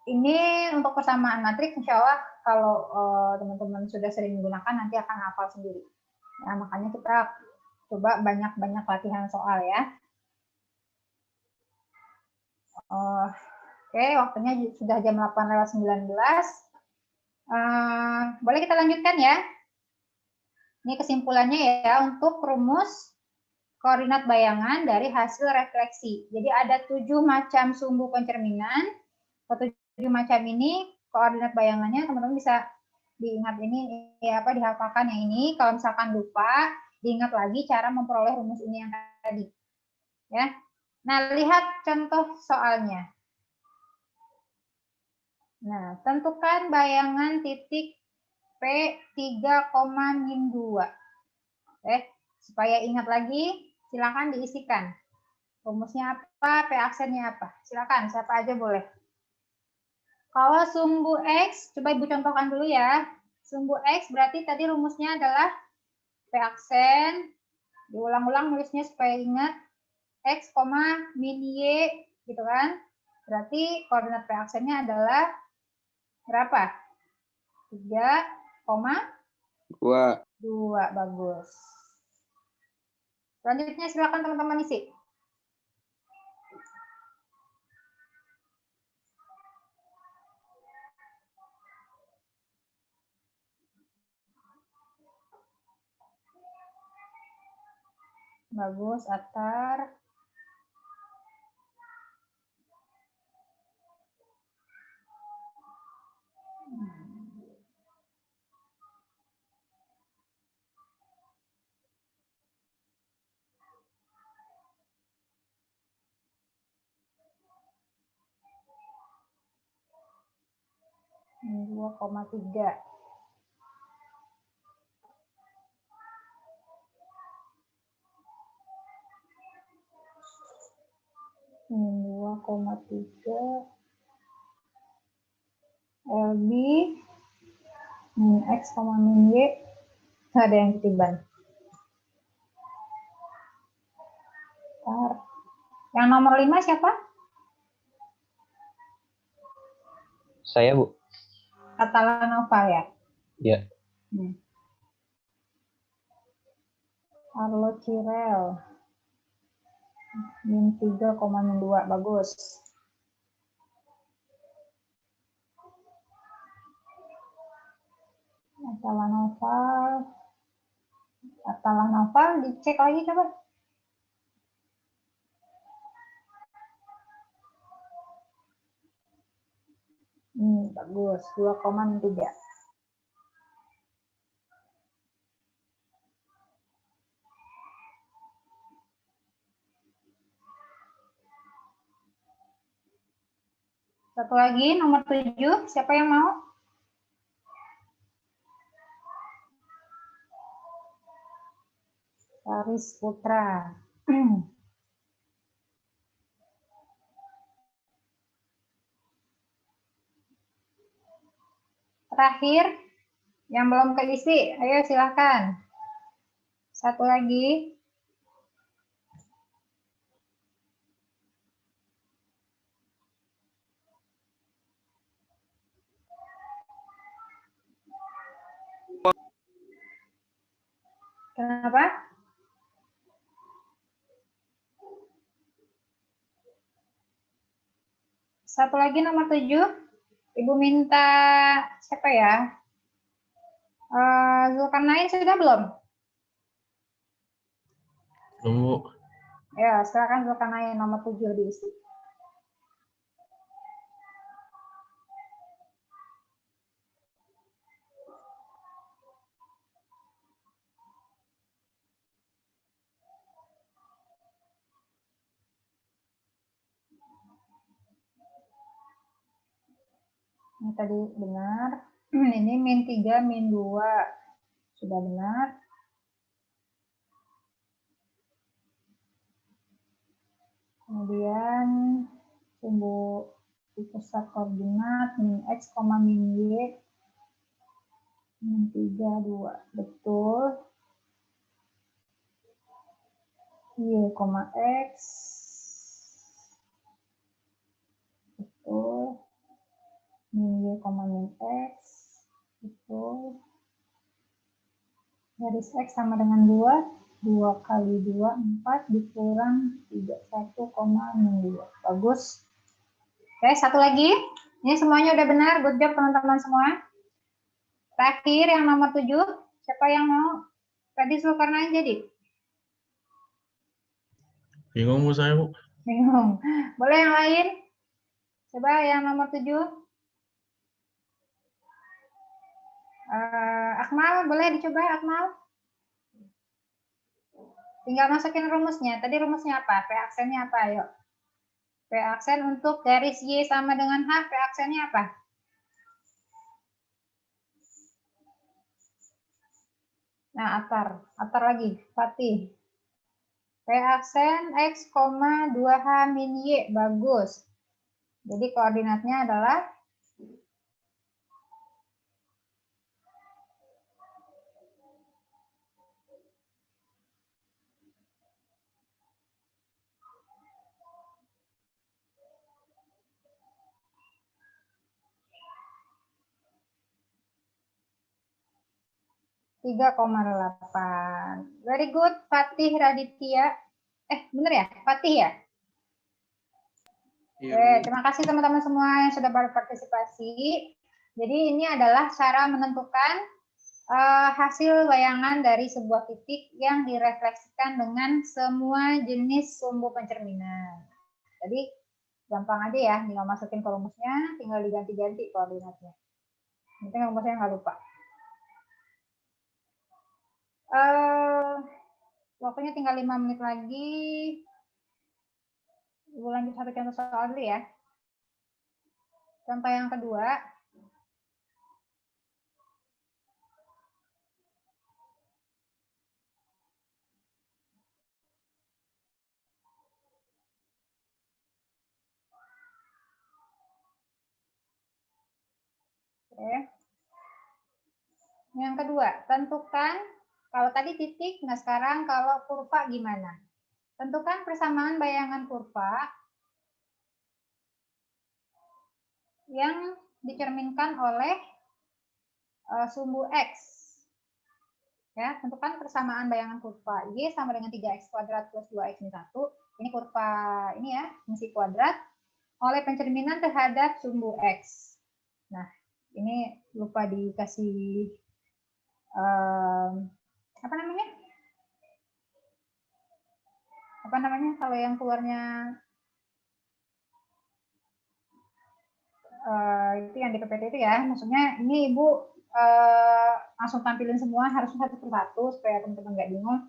Ini untuk persamaan matriks, insya Allah kalau teman-teman sudah sering menggunakan, nanti akan hafal sendiri. Nah, makanya kita coba banyak-banyak latihan soal ya. Oke, waktunya sudah jam 8:19. Boleh kita lanjutkan ya? Ini kesimpulannya ya untuk rumus koordinat bayangan dari hasil refleksi. Jadi ada 7 macam sumbu pencerminan. 7 macam ini koordinat bayangannya teman-teman bisa diingat ini ya apa dihafalkan yang ini. Kalau misalkan lupa, diingat lagi cara memperoleh rumus ini yang tadi. Ya. Nah, lihat contoh soalnya. Nah, tentukan bayangan titik P3, min 2. Supaya ingat lagi, silakan diisikan. Rumusnya apa? P aksennya apa? Silakan, siapa aja boleh. Kalau sumbu X, coba Ibu contohkan dulu ya. Sumbu X berarti tadi rumusnya adalah P aksen. Diulang-ulang nulisnya supaya ingat. X, min Y, gitu kan. Berarti koordinat P aksennya adalah berapa? 3,2. 2. Bagus. Selanjutnya silakan teman-teman isi. Bagus, Atar. Ini 2,3. Ini 2,3. LB min X, min Y. Ada yang ketiban. Yang nomor 5 siapa? Saya, Bu. Atala Nova ya? Ya. Carlo Cirel. Min 3,2. Bagus. Atala Nova dicek lagi coba. Bagus, 2,3. Satu lagi, nomor 7. Siapa yang mau? Aris Putra. Terakhir, yang belum keisi, ayo silahkan. Satu lagi. Kenapa? Satu lagi nomor 7. Ibu minta siapa ya? Zulkarnain sudah belum? Belum, Bu. Ya, silakan Zulkarnain nomor 7 diisi. Ini tadi benar. Ini min 3, min 2. Sudah benar. Kemudian sumbu di pusat koordinat min X, min Y. Min 3, 2. Betul. Y, X. Betul. Min Y, min X. Betul. Garis X sama dengan 2. 2 kali 2, 4 dikurang 3, 1,2. Bagus. Oke, satu lagi. Ini semuanya udah benar. Good job teman-teman semua. Terakhir yang nomor 7. Siapa yang mau? Tadi Zulkarnain jadi? Bingung, Bu, saya, Bu. Bingung. Boleh yang lain? Coba yang nomor 7. Akmal, boleh dicoba Akmal? Tinggal masukin rumusnya. Tadi rumusnya apa? P aksennya apa? Ayo. P aksen untuk garis Y sama dengan H, P aksennya apa? Nah, Atar lagi. Fatih. P aksen X, 2H min Y. Bagus. Jadi koordinatnya adalah tiga koma delapan. Very good, Fatih Raditya. Bener ya? Fatih ya? Oke, terima kasih teman-teman semua yang sudah berpartisipasi. Jadi ini adalah cara menentukan hasil bayangan dari sebuah titik yang direfleksikan dengan semua jenis sumbu pencerminan. Jadi gampang aja ya, tinggal masukin ke rumusnya, tinggal diganti-ganti koordinatnya. Nanti rumusnya nggak lupa. Waktunya tinggal 5 menit lagi. Ibu lanjut satu contoh soal dulu ya. Contoh yang kedua. Oke. Yang kedua, tentukan, kalau tadi titik, nah sekarang kalau kurva gimana? Tentukan persamaan bayangan kurva yang dicerminkan oleh sumbu X. Ya, tentukan persamaan bayangan kurva Y sama dengan 3X kuadrat plus 2X min 1. Ini kurva ini ya, fungsi kuadrat oleh pencerminan terhadap sumbu X. Nah, ini lupa dikasih apa namanya kalau yang keluarnya itu yang di PPT itu ya, maksudnya ini Ibu langsung tampilin semua, harusnya satu persatu supaya teman-teman nggak bingung.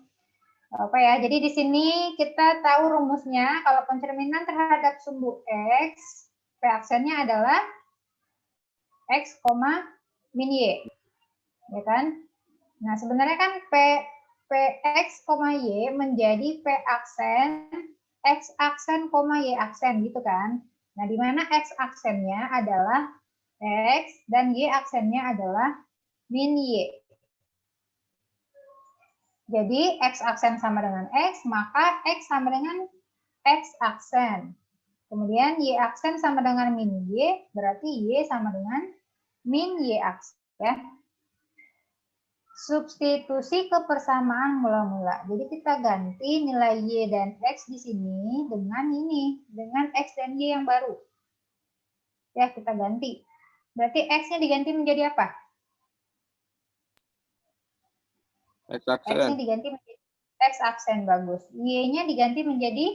Apa ya, jadi di sini kita tahu rumusnya, kalau pencerminan terhadap sumbu X, P aksennya adalah X, min Y, ya kan? Nah, sebenarnya kan Px, Y menjadi P aksen, X aksen, Y aksen gitu kan. Nah, di mana X aksennya adalah X dan Y aksennya adalah min Y. Jadi, X aksen sama dengan X, maka X sama dengan X aksen. Kemudian Y aksen sama dengan min Y, berarti Y sama dengan min Y aksen. Ya. Substitusi kebersamaan mula-mula. Jadi kita ganti nilai Y dan X di sini dengan ini, dengan X dan Y yang baru. Ya, kita ganti. Berarti X-nya diganti menjadi apa? X-nya diganti menjadi X aksen, bagus. Y-nya diganti menjadi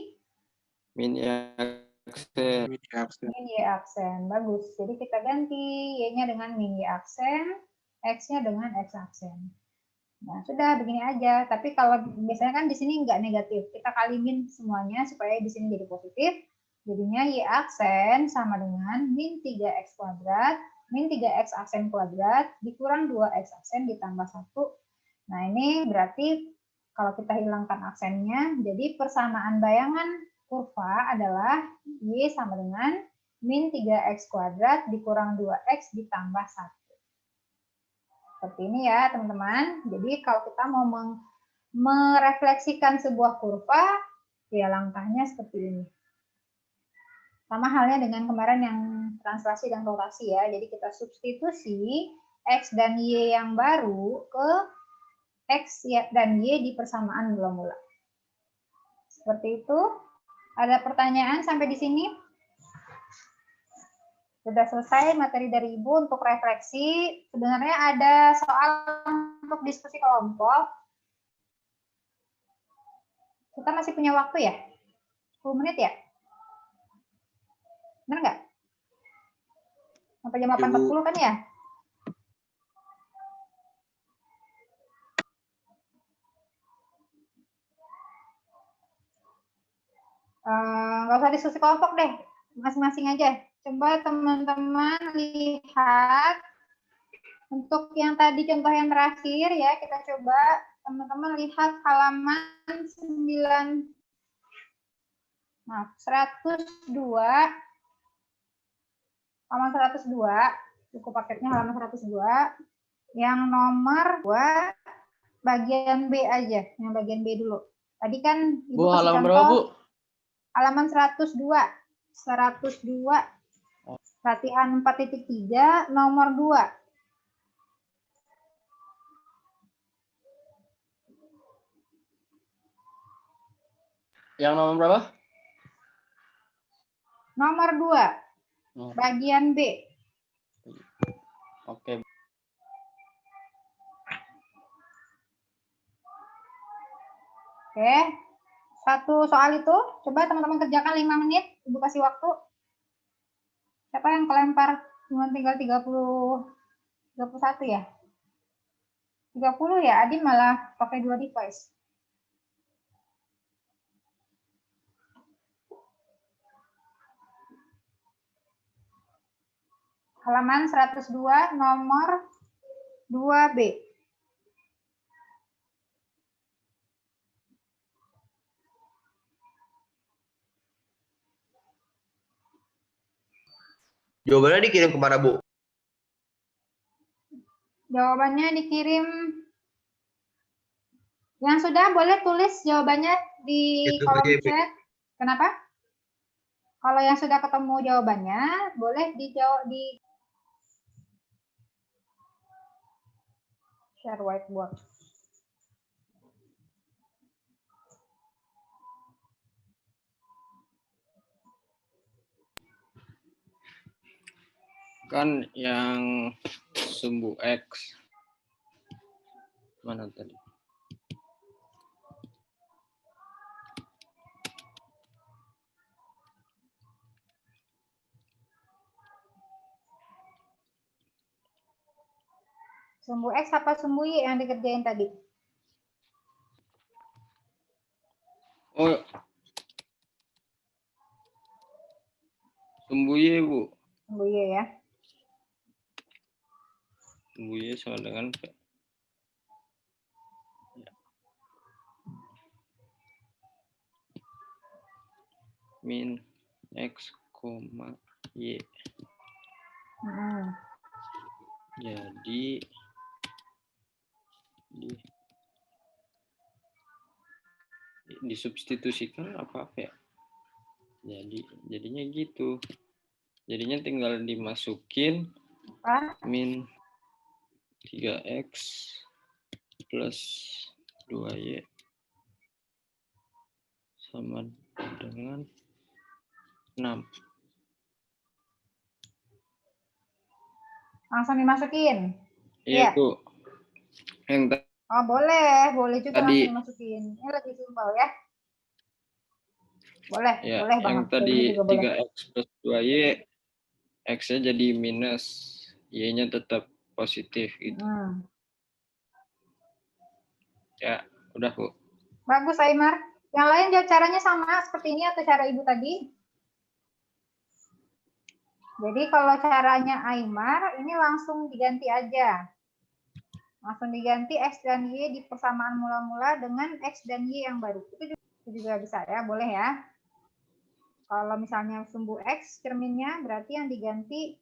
min Y aksen. Min Y aksen, bagus. Jadi kita ganti Y-nya dengan min Y aksen, X-nya dengan X aksen. Nah, sudah begini aja. Tapi kalau biasanya kan di sini nggak negatif. Kita kali min semuanya supaya di sini jadi positif. Jadinya Y aksen sama dengan min 3X kuadrat, min 3X aksen kuadrat, dikurang 2X aksen ditambah 1. Nah, ini berarti kalau kita hilangkan aksennya, jadi persamaan bayangan kurva adalah Y sama dengan min 3X kuadrat dikurang 2X ditambah 1. Seperti ini ya, teman-teman. Jadi kalau kita mau merefleksikan sebuah kurva, ya langkahnya seperti ini. Sama halnya dengan kemarin yang translasi dan rotasi ya. Jadi kita substitusi X dan Y yang baru ke X dan Y di persamaan mula-mula. Seperti itu. Ada pertanyaan sampai di sini? Sudah selesai materi dari Ibu untuk refleksi. Sebenarnya ada soal untuk diskusi kelompok. Kita masih punya waktu ya? 10 menit ya? Benar nggak? Sampai jam 8.40 kan ya? Nggak usah diskusi kelompok deh. Masing-masing aja. Coba teman-teman lihat untuk yang tadi contoh yang terakhir ya, kita coba teman-teman lihat halaman 9 Nah, 102, halaman 102, buku paketnya halaman 102, yang nomor 2, bagian B aja, yang bagian B dulu. Tadi kan Ibu Bu, kasih halaman contoh, berapa, Bu? halaman 102, latihan 4.3, nomor 2. Yang nomor berapa? Nomor 2, bagian B. Oke. Oke, satu soal itu, coba teman-teman kerjakan 5 menit, Ibu kasih waktu. Siapa yang kelempar? Cuma tinggal 31 ya? 30 ya, Adi malah pakai 2 device. Halaman 102, nomor 2B. Jawabannya dikirim kemana, Bu? Jawabannya dikirim. Yang sudah boleh tulis jawabannya di Itu kolom aja, Bu. chat. Kenapa? Kalau yang sudah ketemu jawabannya, boleh dijawab di share whiteboard. Kan yang sumbu X. Mana tadi? Sumbu X apa sumbu Y yang dikerjain tadi? Oh, sumbu Y, Bu. Sumbu Y ya. Sumbu Y sama dengan P. Ya. Min X, Y. Jadi disubstitusikan apa ya? Jadinya gitu. Jadinya tinggal dimasukin min 3X plus 2Y sama dengan 6. Langsung dimasukin. Iya, Iya. Bu. Yang Oh, boleh juga tadi, langsung dimasukin. Ini lebih simpel ya. Boleh, ya, boleh banget. yang tadi Juga boleh. 3X plus 2Y, X-nya jadi minus, Y-nya tetap positif gitu. Ya, udah, Bu. Bagus, Aymar. Yang lain caranya sama seperti ini atau cara Ibu tadi? Jadi kalau caranya Aymar, ini langsung diganti aja. Langsung diganti X dan Y di persamaan mula-mula dengan X dan Y yang baru. Itu juga bisa ya, boleh ya. Kalau misalnya sumbu X cerminnya, berarti yang diganti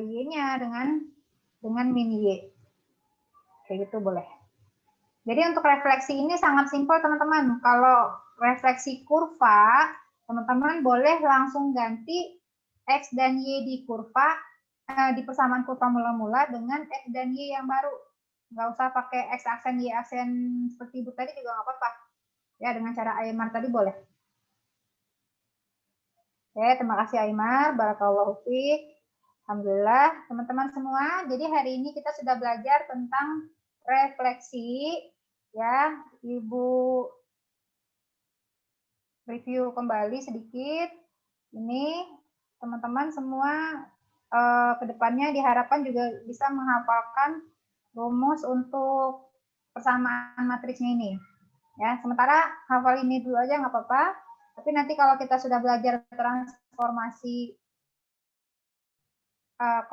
Y-nya dengan min Y. Kayak gitu boleh. Jadi untuk refleksi ini sangat simpel teman-teman. Kalau refleksi kurva, teman-teman boleh langsung ganti X dan Y di kurva, di persamaan kurva mula-mula dengan X dan Y yang baru. Nggak usah pakai X aksen, Y aksen seperti Ibu tadi juga nggak apa-apa. Ya, dengan cara Aymar tadi boleh. Oke, terima kasih Aymar. Barakallahu fiik. Alhamdulillah, teman-teman semua. Jadi hari ini kita sudah belajar tentang refleksi. Ya, Ibu review kembali sedikit. Ini teman-teman semua kedepannya diharapkan juga bisa menghafalkan rumus untuk persamaan matriksnya ini. Ya, sementara hafal ini dulu aja nggak apa-apa. Tapi nanti kalau kita sudah belajar transformasi,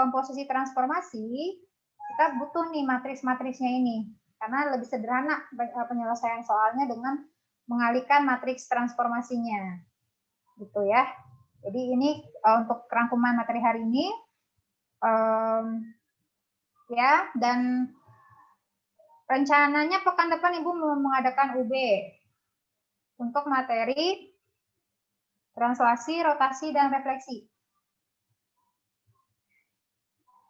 komposisi transformasi, kita butuh nih matriks-matriksnya ini. Karena lebih sederhana penyelesaian soalnya dengan mengalihkan matriks transformasinya. Gitu ya. Jadi ini untuk rangkuman materi hari ini. Ya, dan rencananya pekan depan Ibu mau mengadakan UB untuk materi translasi, rotasi, dan refleksi.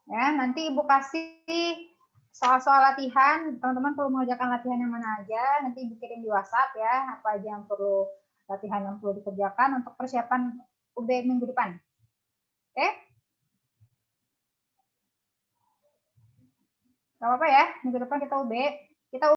Ya, nanti Ibu kasih soal-soal latihan, teman-teman perlu mengerjakan latihan yang mana aja, nanti Ibu kirim di WhatsApp ya, apa aja yang perlu, latihan yang perlu dikerjakan untuk persiapan UB minggu depan. Oke? Gak apa-apa ya, minggu depan kita UB. Kita